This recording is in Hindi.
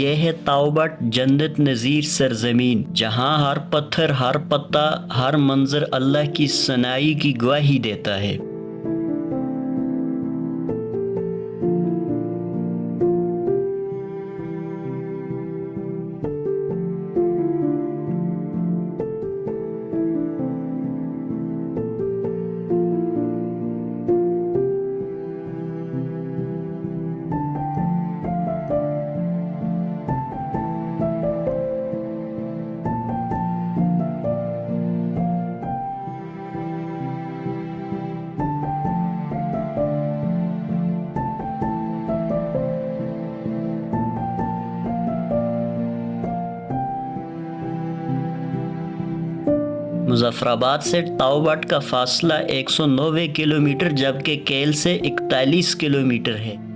ये है ताओबट जन्नत नज़ीर सरजमीन, जहाँ हर पत्थर, हर पत्ता, हर मंजर अल्लाह की सनाई की गवाही देता है। मुजफ्फराबाद से ताओबट का फासला 190 किलोमीटर जबकि केल से 41 किलोमीटर है।